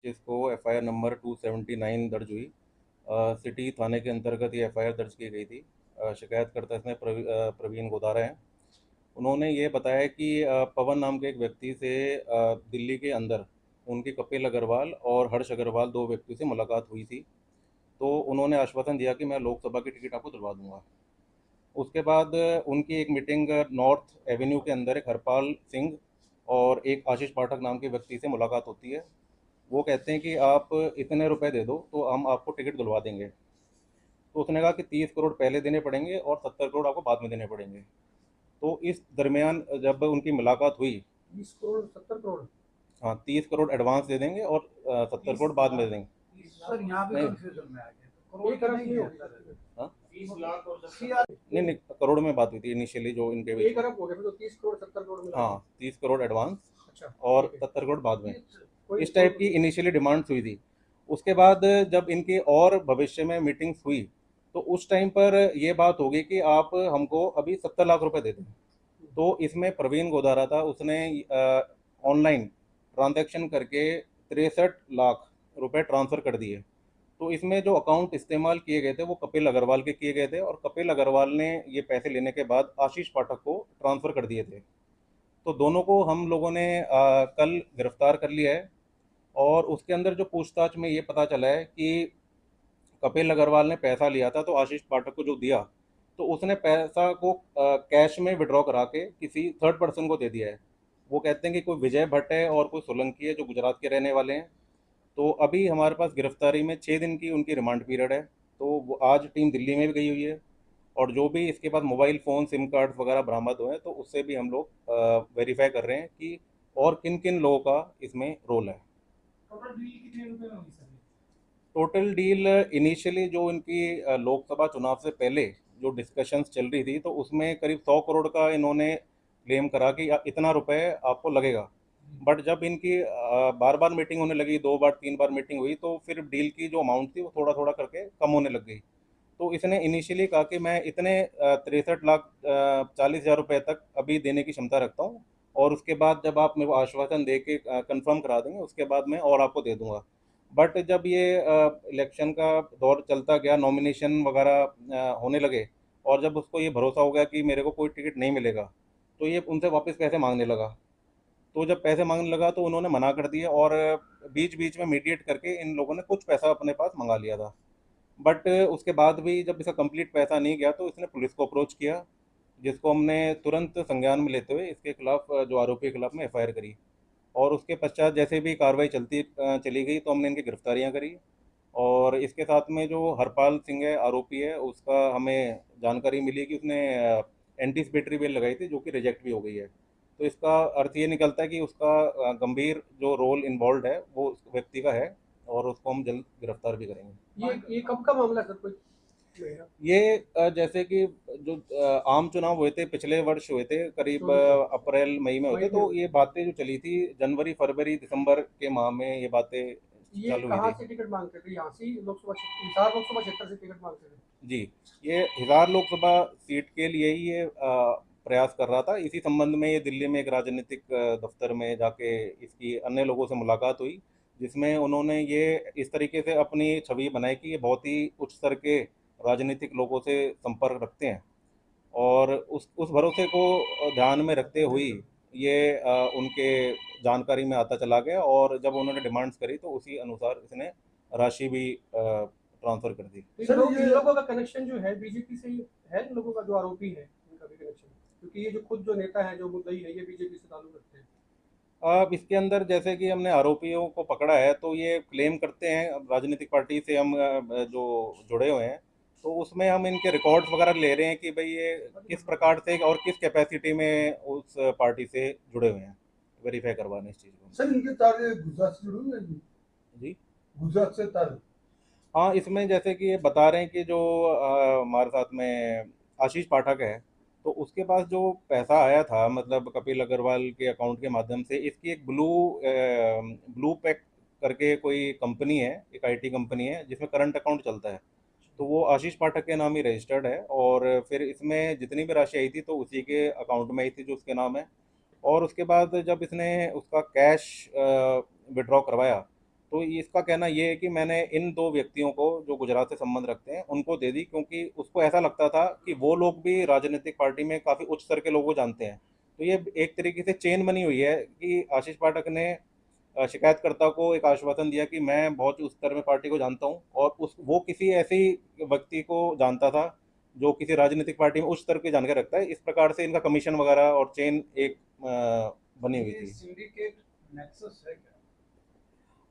जिसको FIR number 279 दर्ज हुई। सिटी थाने के अंतर्गत ये एफआईआर दर्ज की गई थी। शिकायतकर्ता इसमें प्रवीण गोदारा हैं। उन्होंने ये बताया कि पवन नाम के एक व्यक्ति से दिल्ली के अंदर उनकी कपिल अग्रवाल और हर्ष अग्रवाल दो व्यक्ति से मुलाकात हुई थी। तो उन्होंने आश्वासन दिया कि मैं लोकसभा की टिकट आपको दिलवा दूंगा। उसके बाद उनकी एक मीटिंग नॉर्थ एवेन्यू के अंदर एक हरपाल सिंह और एक आशीष पाठक नाम के व्यक्ति से मुलाकात होती है। वो कहते हैं कि आप इतने रुपए दे दो तो हम आपको टिकट दिलवा देंगे। तो उसने कहा कि 30 करोड़ पहले देने पड़ेंगे और 70 करोड़ आपको बाद में देने पड़ेंगे। तो इस दरमियान जब उनकी मुलाकात हुई, 20 करोड़ 70 करोड़। हाँ 30 करोड़ एडवांस दे देंगे और 70 करोड़ बाद में दे देंगे। सर यहाँ पे नहीं, कंफ्यूजन में आ गया, करोड़ का नहीं है सर। हाँ 30 लाख और नहीं नहीं, करोड़ में बात हुई थी इनिशियली जो इनके बीच 1 अरब हो गया, फिर तो 30 करोड़ 70 करोड़ मिला। हाँ 30 करोड़ एडवांस अच्छा, और ठीक है। 70 करोड़ बाद में। कोई इस टाइप की इनिशियली डिमांड्स हुई थी। उसके बाद जब इनकी और भविष्य में मीटिंग्स हुई तो उस टाइम पर ये बात होगी कि आप हमको अभी 70 लाख रुपए दे दें। तो इसमें प्रवीण गोदारा था, उसने ऑनलाइन ट्रांजैक्शन करके 63 लाख रुपए ट्रांसफ़र कर दिए। तो इसमें जो अकाउंट इस्तेमाल किए गए थे वो कपिल अग्रवाल के किए गए थे और कपिल अग्रवाल ने ये पैसे लेने के बाद आशीष पाठक को ट्रांसफ़र कर दिए थे। तो दोनों को हम लोगों ने कल गिरफ्तार कर लिया है। और उसके अंदर जो पूछताछ में ये पता चला है कि कपिल अग्रवाल ने पैसा लिया था तो आशीष पाठक को जो दिया तो उसने पैसा को कैश में विड्रॉ करा के किसी थर्ड पर्सन को दे दिया है। वो कहते हैं कि कोई विजय भट्ट है और कोई सोलंकी है जो गुजरात के रहने वाले हैं। तो अभी हमारे पास गिरफ्तारी में 6 दिन की उनकी रिमांड पीरियड है। तो वो आज टीम दिल्ली में भी गई हुई है और जो भी इसके बाद मोबाइल फ़ोन सिम कार्ड्स वगैरह बरामद हुए हैं तो उससे भी हम लोग वेरीफाई कर रहे हैं कि और किन किन लोगों का इसमें रोल है। टोटल डील कितने रुपए में हुई सर? टोटल डील इनिशियली जो इनकी लोकसभा चुनाव से पहले जो डिस्कशंस चल रही थी तो उसमें करीब 100 करोड़ का इन्होंने क्लेम करा कि इतना रुपए आपको लगेगा। बट जब इनकी बार बार मीटिंग होने लगी, 2 बार 3 बार मीटिंग हुई तो फिर डील की जो अमाउंट थी वो थोड़ा थोड़ा करके कम होने लग गई। तो इसने इनिशियली कहा कि मैं इतने 63 लाख 40 हज़ार रुपये तक अभी देने की क्षमता रखता हूँ और उसके बाद जब आप मेरे को आश्वासन दे के कंफर्म करा देंगे उसके बाद मैं और आपको दे दूंगा। बट जब ये इलेक्शन का दौर चलता गया, नॉमिनेशन वगैरह होने लगे और जब उसको ये भरोसा हो गया कि मेरे को कोई टिकट नहीं मिलेगा तो ये उनसे वापस पैसे मांगने लगा। तो जब पैसे मांगने लगा तो उन्होंने मना कर दिया और बीच बीच में मीडिएट करके इन लोगों ने कुछ पैसा अपने पास मंगा लिया था। बट उसके बाद भी जब इसका कंप्लीट पैसा नहीं गया तो इसने पुलिस को अप्रोच किया, जिसको हमने तुरंत संज्ञान में लेते हुए इसके खिलाफ जो आरोपी के खिलाफ में एफआईआर करी। और उसके पश्चात जैसे भी कार्रवाई चली गई तो हमने इनकी गिरफ्तारियां करी। और इसके साथ में जो हरपाल सिंह है आरोपी है, उसका हमें जानकारी मिली कि उसने एंटीसिपेटरी बेल लगाई थी जो कि रिजेक्ट भी हो गई है। तो इसका अर्थ ये निकलता है कि उसका गंभीर जो रोल इन्वॉल्व है वो उस व्यक्ति का है और उसको हम जल्द गिरफ्तार भी करेंगे। ये कब का मामला है सर, कोई? ये जैसे कि जो आम चुनाव हुए थे पिछले वर्ष हुए थे, करीब अप्रैल मई में होते, तो ये बातें जो चली थी जनवरी फरवरी दिसंबर के माह में ये बातें ये चालू हुई कहाँ थी। से टिकट मांगते थे? यहाँ से लोकसभा क्षेत्र, हिसार लोकसभा क्षेत्र से टिकट मांगते थे? जी, ये हिसार लोकसभा सीट के लिए ही ये प्रयास कर रहा था। इसी संबंध में ये दिल्ली में एक राजनीतिक दफ्तर में जाके इसकी अन्य लोगों से मुलाकात हुई, जिसमें उन्होंने ये इस तरीके से अपनी छवि बनाई कि ये बहुत ही उच्च स्तर के राजनीतिक लोगों से संपर्क रखते हैं। और उस भरोसे को ध्यान में रखते हुए ये उनके जानकारी में आता चला गया और जब उन्होंने डिमांड्स करी तो उसी अनुसार इसने राशि भी ट्रांसफ़र कर दी। इन लोगों का कनेक्शन जो है बीजेपी से है, इन लोगों का जो आरोपी है इनका भी कनेक्शन, क्योंकि ये जो खुद जो नेता है जो मुद्दई है ये बीजेपी से ताल्लुक रखते हैं। अब इसके अंदर जैसे कि हमने आरोपियों को पकड़ा है तो ये क्लेम करते हैं, अब राजनीतिक पार्टी से हम जो जुड़े हुए हैं तो उसमें हम इनके रिकॉर्ड्स वगैरह ले रहे हैं कि भाई ये किस प्रकार से और किस कैपेसिटी में उस पार्टी से जुड़े हुए हैं, वेरीफाई करवाने इस चीज़ को। सर इनके तार गुजरात से जुड़े हुए हैं? जी गुजरात से तार? हाँ, इसमें जैसे कि ये बता रहे हैं कि जो हमारे साथ में आशीष पाठक है तो उसके पास जो पैसा आया था मतलब कपिल अग्रवाल के अकाउंट के माध्यम से, इसकी एक ब्लू पैक करके कोई कंपनी है, एक आईटी कंपनी है जिसमें करंट अकाउंट चलता है। तो वो आशीष पाठक के नाम ही रजिस्टर्ड है और फिर इसमें जितनी भी राशि आई थी तो उसी के अकाउंट में आई थी जो उसके नाम है। और उसके बाद जब इसने उसका कैश विड्रॉ करवाया तो इसका कहना ये है कि मैंने इन दो व्यक्तियों को जो गुजरात से संबंध रखते हैं उनको दे दी, क्योंकि उसको ऐसा लगता था कि वो लोग भी राजनीतिक पार्टी में काफ़ी उच्च स्तर के लोगों को जानते हैं। तो ये एक तरीके से चेन बनी हुई है कि आशीष पाठक ने शिकायतकर्ता को एक आश्वासन दिया कि मैं बहुत उच्च स्तर में पार्टी को जानता हूँ, और उस वो किसी ऐसे ही व्यक्ति को जानता था जो किसी राजनीतिक पार्टी में उच्च स्तर की जानकारी रखता है। इस प्रकार से इनका कमीशन वगैरह और चेन एक बनी हुई थी। सिंडिकेट नेक्सस है क्या?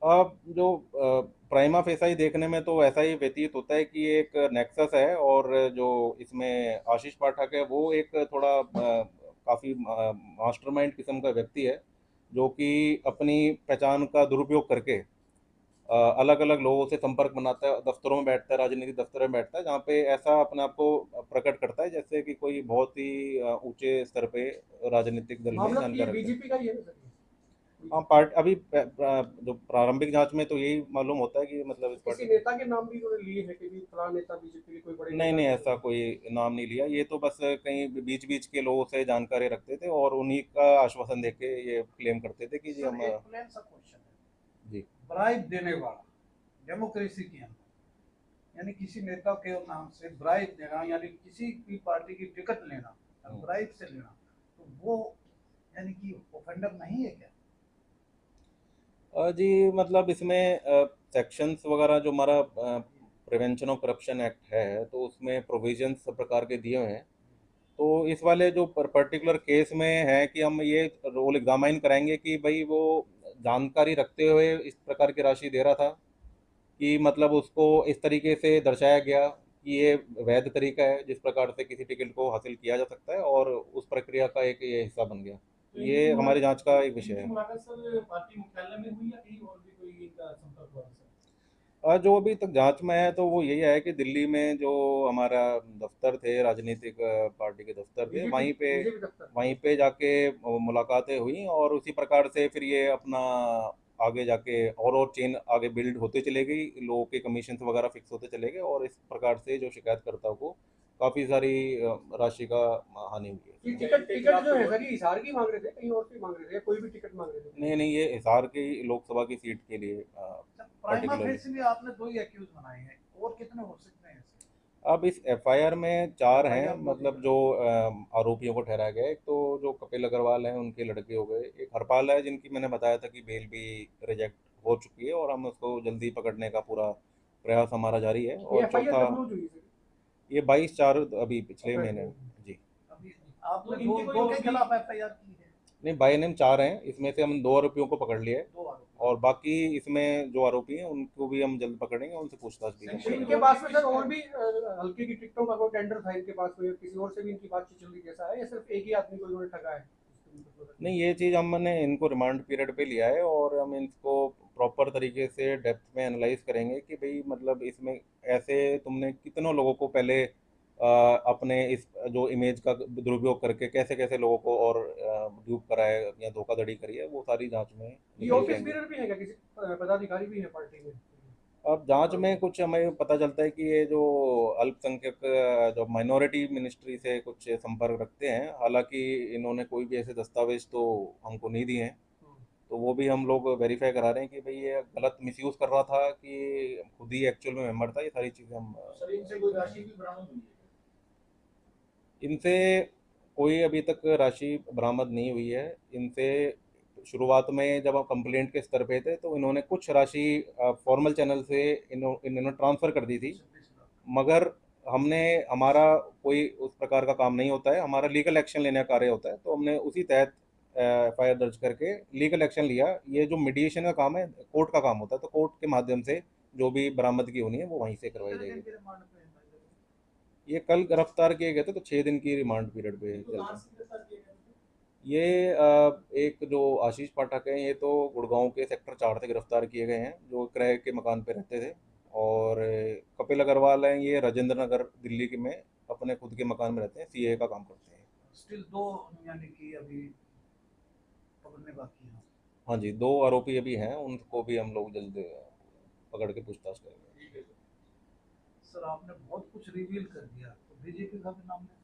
अब जो प्राइमा फेसाई देखने में तो ऐसा ही व्यतीत होता है कि एक नेक्सस है, और जो इसमें आशीष पाठक है वो एक थोड़ा काफ़ी मास्टरमाइंड किस्म का व्यक्ति है, जो कि अपनी पहचान का दुरुपयोग करके अलग अलग लोगों से संपर्क बनाता है, दफ्तरों में बैठता है, राजनीतिक दफ्तरों में बैठता है, जहाँ पे ऐसा अपने आप को प्रकट करता है जैसे कि कोई बहुत ही ऊंचे स्तर पे राजनीतिक दल में मामला तो ये जानकार रखता है। बीजेपी का ही है ना सर ये? हाँ, पार्ट अभी जो प्रारंभिक जांच में तो यही मालूम होता है कि मतलब इस किसी पार्टी। नेता के नाम भी उन्होंने लिए हैं कि भी फलां नेता बीजेपी के कोई बड़े नहीं नेता नहीं, थे? ऐसा कोई नाम नहीं लिया, ये तो बस कहीं बीच बीच के लोगों से जानकारी रखते थे और उन्हीं का आश्वासन देके ये क्लेम करते थे कि जी हम। सर एक प्लेन सा क्वेश्चन है, जी। ब्राइब देने वाला डेमोक्रेसी के अंदर, यानी किसी नेता के नाम से ब्राइब देना, यानी किसी भी पार्टी की टिकट लेना ब्राइब से लेना, तो वो यानी कि ऑफेंडर नहीं है क्या? जी, मतलब इसमें सेक्शंस वगैरह जो हमारा प्रिवेंशन ऑफ करप्शन एक्ट है तो उसमें प्रोविजंस सब प्रकार के दिए हुए हैं। तो इस वाले जो पर्टिकुलर केस में है कि हम ये रोल एग्जामाइन कराएंगे कि भाई वो जानकारी रखते हुए इस प्रकार की राशि दे रहा था, कि मतलब उसको इस तरीके से दर्शाया गया कि ये वैध तरीका है जिस प्रकार से किसी टिकट को हासिल किया जा सकता है, और उस प्रक्रिया का एक ये हिस्सा बन गया। तो ये हमारी जांच का एक विषय इनकी है। मुलाकात सर पार्टी मुख्यालय में हुई या कहीं और भी कोई इनका संपर्क हुआ सर? जो अभी तक जांच में है तो वो यही है कि दिल्ली में जो हमारा दफ्तर थे, राजनीतिक पार्टी के दफ्तर थे, बीजेपी वहीं पे बीजेपी दफ्तर? वहीं पे जाके मुलाकातें हुई, और उसी प्रकार से फिर ये अपना आगे जाके और चेन आगे बिल्ड होते चले गई, लोगों के कमीशन वगैरह फिक्स होते चले गए, और इस प्रकार से जो शिकायतकर्ता को काफ़ी सारी राशि का हानि हुई है। ये टिकट टिकट जो है सर ये हिसार की मांग रहे थे, कहीं और की मांग रहे थे, या कोई भी टिकट मांग रहे थे? नहीं नहीं, ये हिसार की लोकसभा की सीट के लिए प्राइमा पर्टिकुलरली। फेसी भी आपने दो ही एक्यूज बनाए हैं, और कितने हो सकते हैं ऐसे? अब इस एफआईआर में 4 हैं, FIR मतलब जो आरोपियों को ठहराया गया है। एक तो जो कपिल अग्रवाल हैं उनके लड़के हो गए, एक हरपाल है जिनकी मैंने बताया था कि बेल भी रिजेक्ट हो चुकी है, और हम उसको जल्दी पकड़ने का पूरा प्रयास हमारा जारी है। ये और एफआईआर चौथा कब लॉन्च हुई सर? ये 22/4 अभी पिछले अप्रैल महीने। में? जी। अभी आपने तो दो इनके कोई दो के आरोपी- खिलाफ FIR की है? नहीं, बाई नेम 4 हैं, इसमें से हम 2 आरोपियों को पकड़ लिए, दो आरोप। और बाकी इसमें जो आरोपी हैं उनको भी हम जल्द पकड़ेंगे, उनसे पूछताछ भी तो करेंगे। इनके पास में सर और भी हल्के की टिकटों का कोई टेंडर था इनके पास में, किसी और से भी इनकी बातचीत चल रही जैसा है, या सिर्फ एक ही आदमी को इन्होंने ठगा है? नहीं, ये चीज़ हमने इनको रिमांड पीरियड पे लिया है, और हम इसको प्रॉपर तरीके से डेप्थ में एनालाइज करेंगे कि भाई मतलब इसमें ऐसे तुमने कितनों लोगों को पहले अपने इस जो इमेज का दुरुपयोग करके कैसे कैसे लोगों को और ड्यूप करा है या धोखाधड़ी करी है, वो सारी जांच में ये निकल के ऑफिस आएंगे। बीरर भी है क्या, किसी पदाधिकारी भी है पार्टी में? अब जांच में कुछ हमें पता चलता है कि ये जो अल्पसंख्यक जो माइनॉरिटी मिनिस्ट्री से कुछ संपर्क रखते हैं, हालांकि इन्होंने कोई भी ऐसे दस्तावेज तो हमको नहीं दिए हैं, तो वो भी हम लोग वेरीफाई करा रहे हैं कि भाई ये गलत मिसयूज कर रहा था कि खुद ही एक्चुअल में मेंबर था। ये सारी चीज़ें हम सर इनसे कोई राशि भी बरामद हुई है? इनसे कोई अभी तक राशि बरामद नहीं हुई है। इनसे शुरुआत में जब हम कंप्लेंट के स्तर पे थे तो इन्होंने कुछ राशि फॉर्मल चैनल से इन्होंने ट्रांसफ़र कर दी थी, मगर हमने हमारा कोई उस प्रकार का काम नहीं होता है, हमारा लीगल एक्शन लेने का कार्य होता है, तो हमने उसी तहत FIR दर्ज करके लीगल एक्शन लिया। ये जो मीडिएशन का काम है कोर्ट का काम होता है, तो कोर्ट के माध्यम से जो भी बरामदगी होनी है वो वहीं से करवाई कितने दिन जाएगी। के रिमांड पे है भाई? ये कल गिरफ्तार किए गए थे, तो 6 दिन की रिमांड पीरियड पे तो चल कहाँ रहा है। से गिरफ्तार किए गए थे? ये एक जो आशीष पाठक हैं, ये तो गुड़गांव के सेक्टर 4 से गिरफ्तार किए गए हैं, जो किराए के मकान पे रहते थे। और कपिल अग्रवाल हैं, ये राजेंद्र नगर दिल्ली के में अपने खुद के मकान में रहते हैं, CA का काम करते हैं। स्टिल दो यानी कि अभी पकड़ने बाकी हैं। हाँ जी, 2 आरोपी अभी हैं, उनको भी हम लोग जल्द पकड़ के पूछताछ करेंगे। ठीक है सर। सर आपने बहुत कुछ रिवील कर दिया, तो बीजेपी का भी नाम लें।